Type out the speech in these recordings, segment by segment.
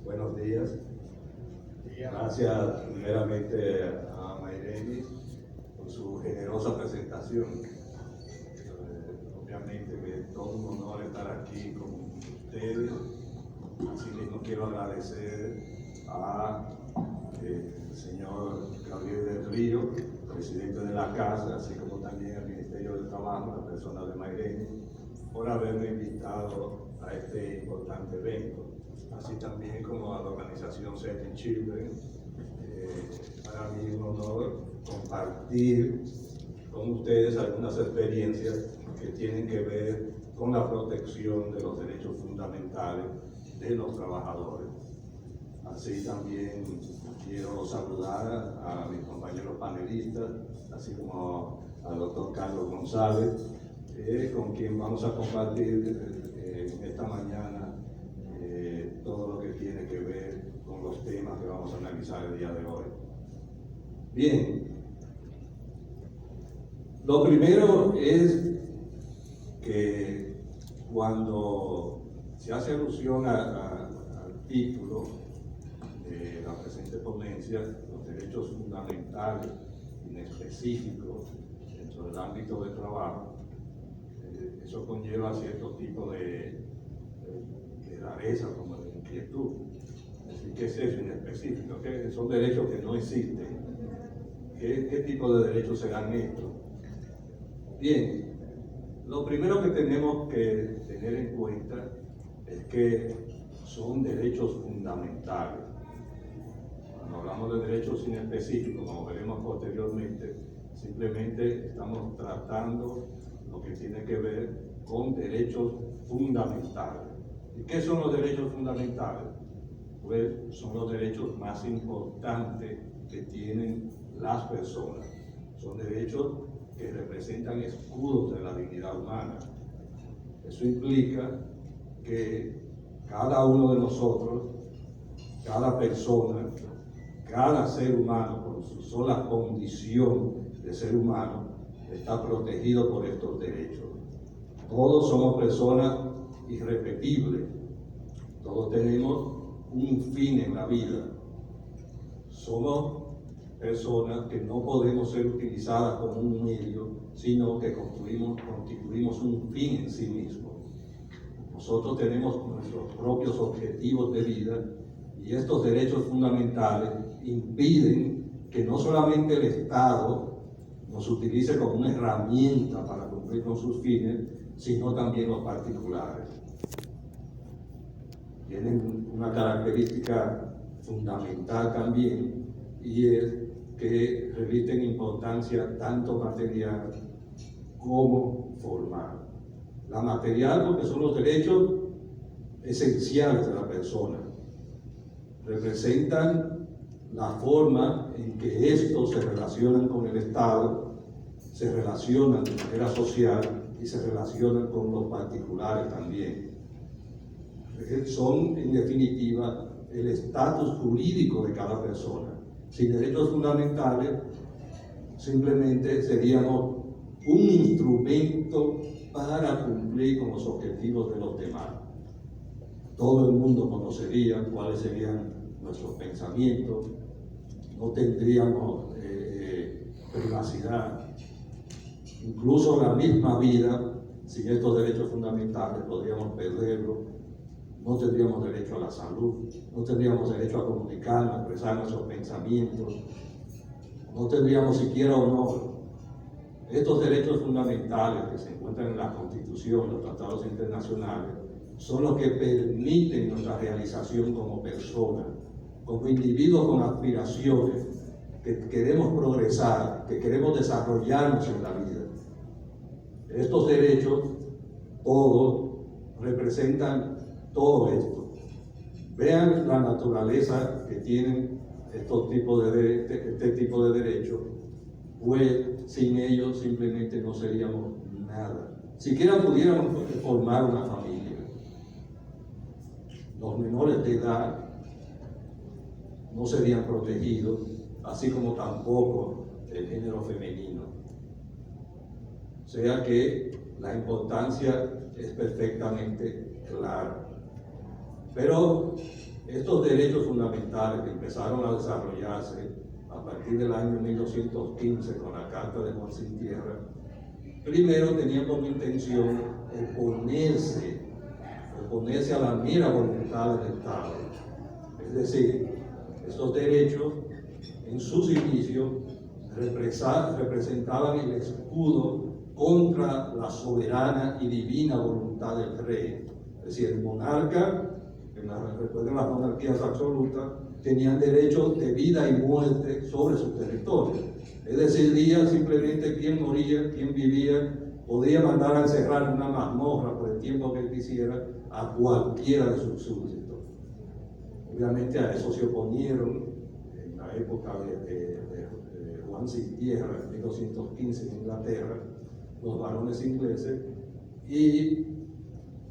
Buenos días. Gracias primeramente a Mayreni por su generosa presentación. Obviamente que es todo un honor estar aquí con ustedes. Asimismo quiero agradecer al señor Gabriel del Río, presidente de la Casa, así como también al Ministerio de Trabajo, la persona de Mayreni, por haberme invitado a este importante evento. Así también como a la organización Save the Children. Para mí es un honor compartir con ustedes algunas experiencias que tienen que ver con la protección de los derechos fundamentales de los trabajadores. Así también quiero saludar a mis compañeros panelistas, así como al doctor Carlos González, con quien vamos a compartir esta mañana todo lo que tiene que ver con los temas que vamos a analizar el día de hoy. Bien, lo primero es que cuando se hace alusión al título de la presente ponencia, los derechos fundamentales inespecíficos dentro del ámbito del trabajo, eso conlleva cierto tipo de rareza, como de inquietud. Así que es eso inespecífico, que son derechos que no existen. ¿Qué tipo de derechos serán estos? Bien, lo primero que tenemos que tener en cuenta es que son derechos fundamentales. Cuando hablamos de derechos inespecíficos, como veremos posteriormente, simplemente estamos tratando lo que tiene que ver con derechos fundamentales. ¿Y qué son los derechos fundamentales? Pues son los derechos más importantes que tienen las personas. Son derechos que representan escudos de la dignidad humana. Eso implica que cada uno de nosotros, cada persona, cada ser humano, por su sola condición de ser humano, está protegido por estos derechos. Todos somos personas irrepetibles. Todos tenemos un fin en la vida. Somos personas que no podemos ser utilizadas como un medio, sino que constituimos un fin en sí mismo. Nosotros tenemos nuestros propios objetivos de vida y estos derechos fundamentales impiden que no solamente el Estado nos utilice como una herramienta para cumplir con sus fines, sino también los particulares. Tienen una característica fundamental también, y es que revisten importancia tanto material como formal. La material, porque son los derechos esenciales de la persona, representan la forma en que estos se relacionan con el Estado, se relacionan de manera social y se relacionan con los particulares también. Son, en definitiva, el estatus jurídico de cada persona. Sin derechos fundamentales, simplemente seríamos un instrumento para cumplir con los objetivos de los demás. Todo el mundo conocería cuáles serían nuestros pensamientos, no tendríamos privacidad. Incluso la misma vida, sin estos derechos fundamentales, podríamos perderlo. No tendríamos derecho a la salud, no tendríamos derecho a comunicarnos, a expresar nuestros pensamientos, no tendríamos siquiera honor. Estos derechos fundamentales que se encuentran en la Constitución, los tratados internacionales, son los que permiten nuestra realización como personas, como individuos con aspiraciones, que queremos progresar, que queremos desarrollarnos en la vida. Estos derechos, todos, representan todo esto. Vean la naturaleza que tienen este tipo de derechos, pues sin ellos simplemente no seríamos nada. Siquiera pudiéramos formar una familia. Los menores de edad no serían protegidos, así como tampoco el género femenino. O sea que la importancia es perfectamente clara. Pero Estos derechos fundamentales que empezaron a desarrollarse a partir del año 1215 con la Carta de Juan Sin Tierra, primero tenían como intención oponerse a la mera voluntad del Estado. Es decir, estos derechos en sus inicios representaban el escudo contra la soberana y divina voluntad del rey. Es decir, el monarca, recuerden las monarquías absolutas, tenían derecho de vida y muerte sobre su territorio. Es decir, simplemente quién moría, quién vivía, podía mandar a encerrar en una mazmorra por el tiempo que quisiera a cualquiera de sus súbditos. Obviamente a eso se oponieron en la época de Juan Sin Tierra, en 1215 en Inglaterra, los varones ingleses, y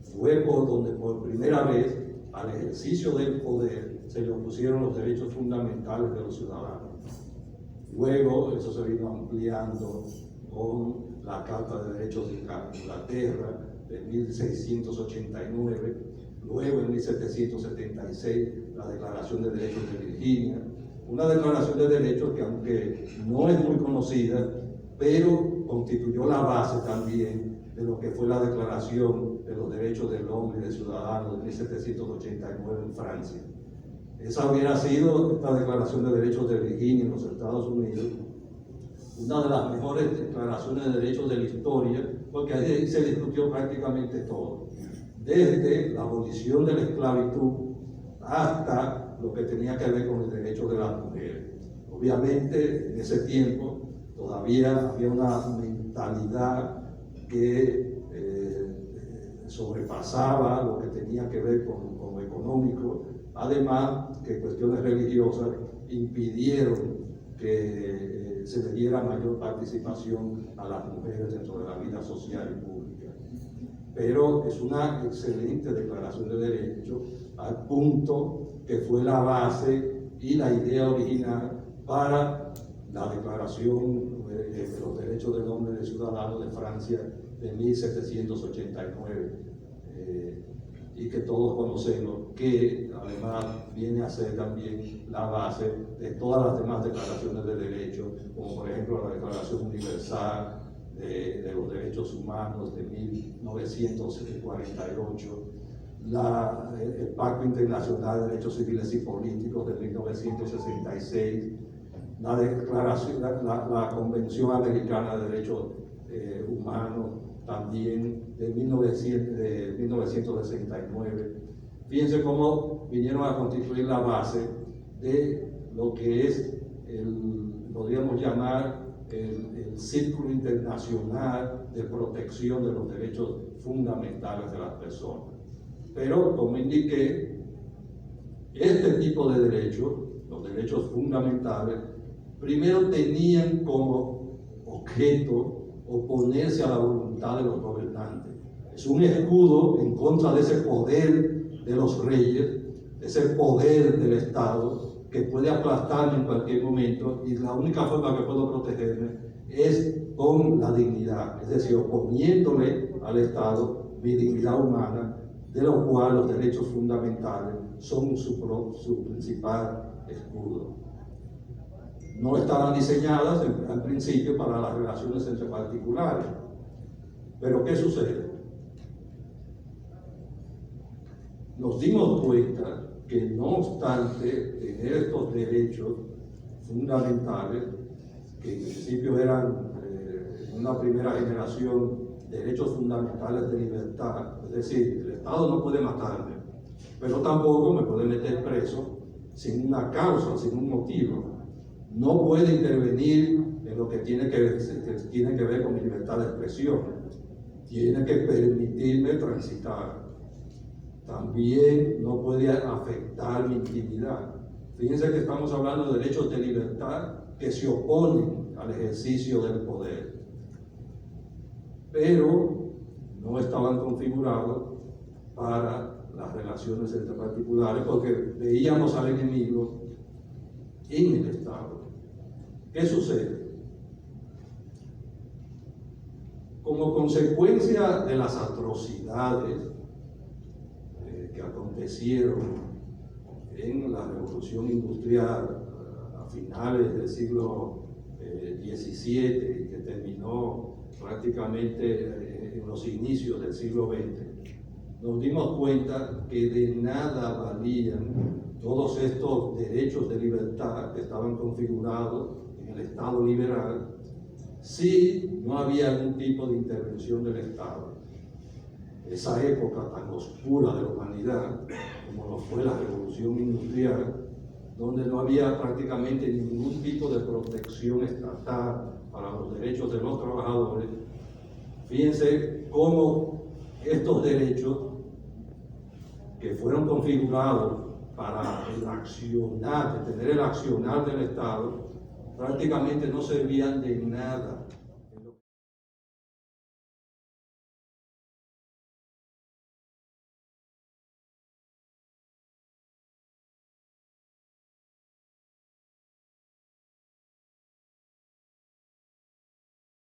fue por donde por primera vez al ejercicio del poder se le opusieron los derechos fundamentales de los ciudadanos. Luego eso se vino ampliando con la Carta de Derechos de Inglaterra de 1689, luego en 1776 la Declaración de Derechos de Virginia, una declaración de derechos que, aunque no es muy conocida, pero constituyó la base también de lo que fue la Declaración de los Derechos del Hombre y del Ciudadano de 1789 en Francia. Esa hubiera sido, esta Declaración de Derechos de Virginia en los Estados Unidos, una de las mejores declaraciones de derechos de la historia, porque ahí se discutió prácticamente todo, desde la abolición de la esclavitud hasta lo que tenía que ver con los derechos de las mujeres. Obviamente, en ese tiempo todavía había una mentalidad que sobrepasaba lo que tenía que ver con lo económico, además que cuestiones religiosas impidieron que se le diera mayor participación a las mujeres dentro de la vida social y pública. Pero es una excelente declaración de derechos, al punto que fue la base y la idea original para la Declaración de los Derechos del Hombre y del Ciudadano de Francia de 1789, y que todos conocemos, que además viene a ser también la base de todas las demás declaraciones de derechos, como por ejemplo la Declaración Universal de los Derechos Humanos de 1948, el Pacto Internacional de Derechos Civiles y Políticos de 1966, la Convención Americana de Derechos Humanos también de 1969. Fíjense cómo vinieron a constituir la base de lo que es, podríamos llamar, el Círculo Internacional de Protección de los Derechos Fundamentales de las Personas. Pero, como indiqué, este tipo de derechos, los derechos fundamentales, primero tenían como objeto oponerse a la voluntad de los gobernantes. Es un escudo en contra de ese poder de los reyes, ese poder del Estado que puede aplastarme en cualquier momento, y la única forma que puedo protegerme es con la dignidad, es decir, oponiéndole al Estado mi dignidad humana, de lo cual los derechos fundamentales son su principal escudo. No estaban diseñadas en principio para las relaciones entre particulares. Pero ¿qué sucede? Nos dimos cuenta que no obstante tener estos derechos fundamentales, que en principio eran en una primera generación derechos fundamentales de libertad, es decir, el Estado no puede matarme, pero tampoco me puede meter preso sin una causa, sin un motivo. No puede intervenir en lo que tiene que ver con mi libertad de expresión. Tiene que permitirme transitar. También no puede afectar mi intimidad. Fíjense que estamos hablando de derechos de libertad que se oponen al ejercicio del poder, pero no estaban configurados para las relaciones entre particulares, porque veíamos al enemigo en el Estado. ¿Qué sucede? Como consecuencia de las atrocidades que acontecieron en la revolución industrial a finales del siglo XVII, que terminó prácticamente en los inicios del siglo XX, nos dimos cuenta que de nada valían todos estos derechos de libertad que estaban configurados en el Estado liberal si no había algún tipo de intervención del Estado. Esa época tan oscura de la humanidad, como lo fue la Revolución Industrial, donde no había prácticamente ningún tipo de protección estatal para los derechos de los trabajadores, fíjense cómo estos derechos que fueron configurados para el accionar, de tener el accionar del Estado, prácticamente no servían de nada